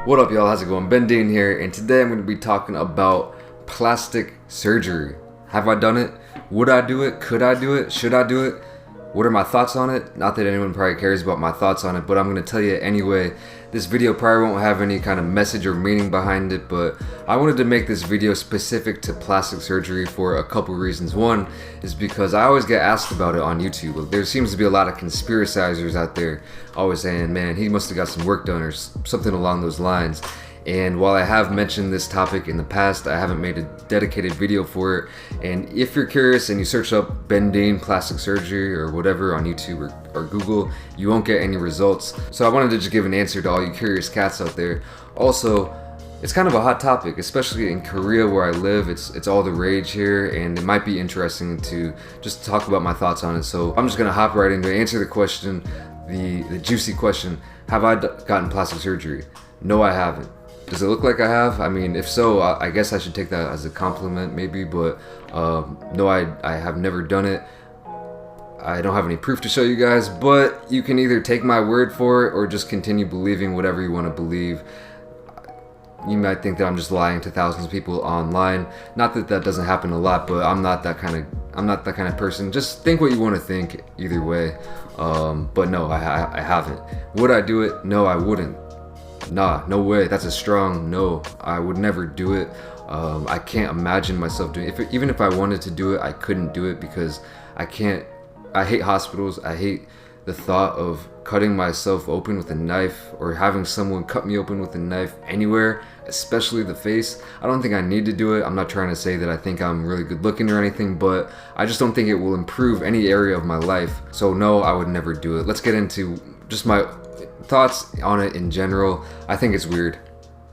What up, y'all? How's it going? BenDeen here, and today I'm going to be talking about plastic surgery. Have I done it? Would I do it? Could I do it? Should I do it? What are my thoughts on it? Not that anyone probably cares about my thoughts on it, but I'm going to tell you anyway. This video probably won't have any kind of message or meaning behind it, but I wanted to make this video specific to plastic surgery for a couple reasons. One is because I always get asked about it on YouTube. There seems to be a lot of conspiracizers out there always saying, man, he must have got some work done or something along those lines. And while I have mentioned this topic in the past, I haven't made a dedicated video for it. And if you're curious and you search up BenDeen plastic surgery or whatever on YouTube or Google, you won't get any results. So I wanted to just give an answer to all you curious cats out there. Also, it's kind of a hot topic, especially in Korea where I live. It's all the rage here, and it might be interesting to just talk about my thoughts on it. So I'm just gonna hop right into it, answer the question, the juicy question: have I gotten plastic surgery? No, I haven't. Does it look like I have? I mean, if so, I guess I should take that as a compliment maybe, but no, I have never done it. I don't have any proof to show you guys, but you can either take my word for it or just continue believing whatever you want to believe. You might think that I'm just lying to thousands of people online. Not that that doesn't happen a lot, but I'm not that kind of person. Just think what you want to think either way. But no, I haven't. Would I do it? No, I wouldn't. Nah, no way. That's a strong no. I would never do it. I can't imagine myself doing it. Even if I wanted to do it, I couldn't do it because I can't. I hate hospitals. I hate the thought of cutting myself open with a knife or having someone cut me open with a knife anywhere, especially the face. I don't think I need to do it. I'm not trying to say that I think I'm really good looking or anything, but I just don't think it will improve any area of my life. So no, I would never do it. Let's get into just my thoughts on it in general. I think it's weird.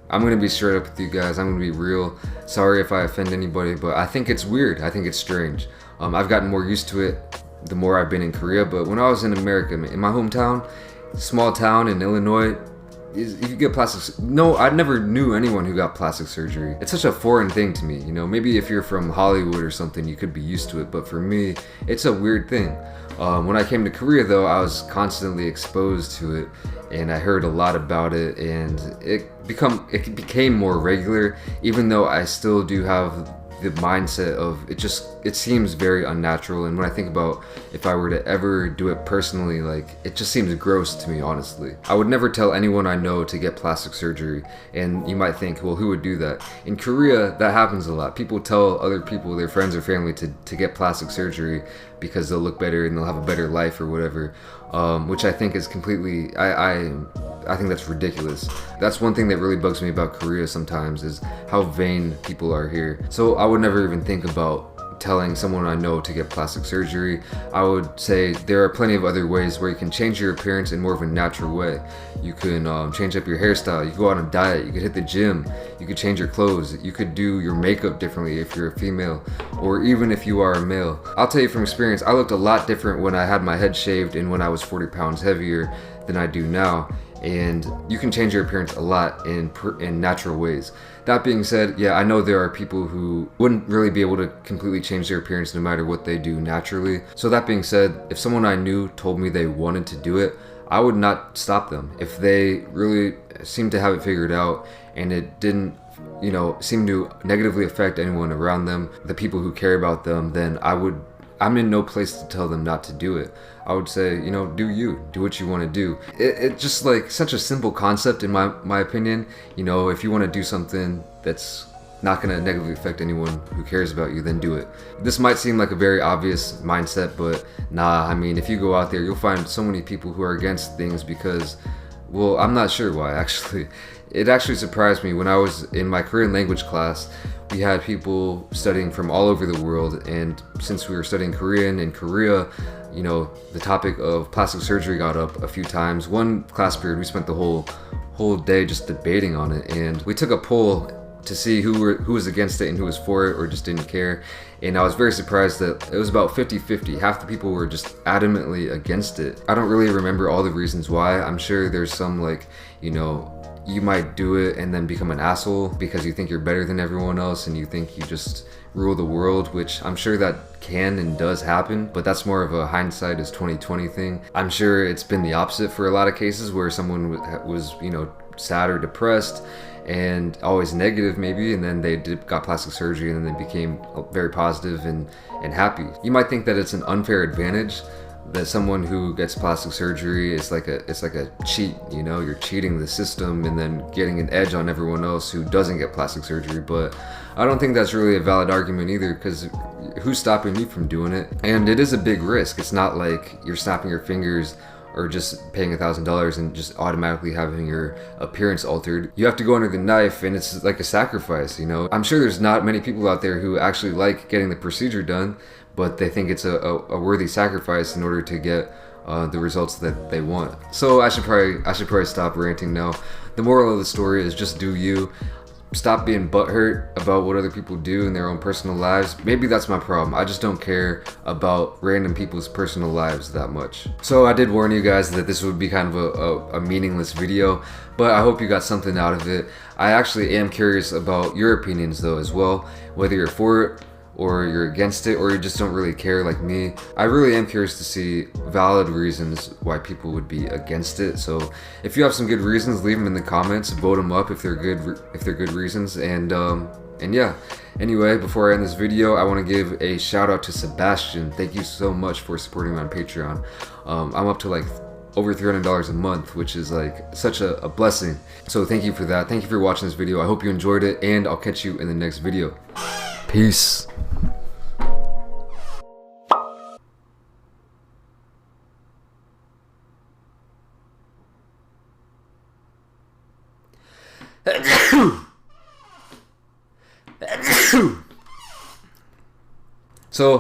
I'm gonna be straight up with you guys. I'm gonna be real. Sorry if I offend anybody, but I think it's weird. I think it's strange. I've gotten more used to it the more I've been in Korea, but when I was in America, in my hometown, small town in Illinois, if you get plastic, no, I never knew anyone who got plastic surgery. It's such a foreign thing to me, you know. Maybe if you're from Hollywood or something, you could be used to it, but for me, it's a weird thing. When I came to Korea, though, I was constantly exposed to it, and I heard a lot about it, and it became more regular, even though I still do have the mindset of it seems very unnatural. And when I think about if I were to ever do it personally, like, it just seems gross to me, honestly. I would never tell anyone I know to get plastic surgery. And you might think, well, who would do that? In Korea, that happens a lot. People tell other people, their friends or family, to get plastic surgery because they'll look better and they'll have a better life or whatever, which I think is completely, I think that's ridiculous. That's one thing that really bugs me about Korea sometimes, is how vain people are here. So I would never even think about telling someone I know to get plastic surgery. I would say there are plenty of other ways where you can change your appearance in more of a natural way. You can change up your hairstyle, you can go on a diet, you could hit the gym, you could change your clothes, you could do your makeup differently if you're a female, or even if you are a male. I'll tell you from experience, I looked a lot different when I had my head shaved and when I was 40 pounds heavier than I do now. And you can change your appearance a lot in natural ways. That being said, yeah, I know there are people who wouldn't really be able to completely change their appearance no matter what they do naturally. So that being said, if someone I knew told me they wanted to do it, I would not stop them. If they really seemed to have it figured out and it didn't, you know, seem to negatively affect anyone around them, the people who care about them, then I'm in no place to tell them not to do it. I would say, you know, do what you want to do. It's just like such a simple concept in my opinion. You know, if you want to do something that's not going to negatively affect anyone who cares about you, then do it. This might seem like a very obvious mindset, but nah, I mean, if you go out there, you'll find so many people who are against things because, well, I'm not sure why actually. It actually surprised me when I was in my Korean language class. We had people studying from all over the world, and since we were studying Korean in Korea, you know, the topic of plastic surgery got up a few times. One class period, we spent the whole day just debating on it, and we took a poll to see who was against it and who was for it or just didn't care. And I was very surprised that it was about 50-50. Half the people were just adamantly against it. I don't really remember all the reasons why. I'm sure there's some, like, you know, you might do it and then become an asshole because you think you're better than everyone else and you think you just rule the world, which I'm sure that can and does happen, but that's more of a hindsight is 2020 thing. I'm sure it's been the opposite for a lot of cases where someone was, you know, sad or depressed and always negative maybe, and then they got plastic surgery and then they became very positive and happy. You might think that it's an unfair advantage, that someone who gets plastic surgery is like a cheat, you know, you're cheating the system and then getting an edge on everyone else who doesn't get plastic surgery. But I don't think that's really a valid argument either, because who's stopping you from doing it? And it is a big risk. It's not like you're snapping your fingers or just paying $1,000 and just automatically having your appearance altered. You have to go under the knife, and it's like a sacrifice, you know. I'm sure there's not many people out there who actually like getting the procedure done, but they think it's a worthy sacrifice in order to get the results that they want. So I should probably stop ranting now. The moral of the story is just do you. Stop being butthurt about what other people do in their own personal lives. Maybe that's my problem. I just don't care about random people's personal lives that much. So I did warn you guys that this would be kind of a meaningless video, but I hope you got something out of it. I actually am curious about your opinions though as well, whether you're for it or you're against it, or you just don't really care like me. I really am curious to see valid reasons why people would be against it. So if you have some good reasons, leave them in the comments, vote them up if they're good reasons. And yeah, anyway, before I end this video, I want to give a shout out to Sebastian. Thank you so much for supporting me on Patreon. I'm up to like over $300 a month, which is like such a blessing. So thank you for that. Thank you for watching this video. I hope you enjoyed it, and I'll catch you in the next video. Peace. So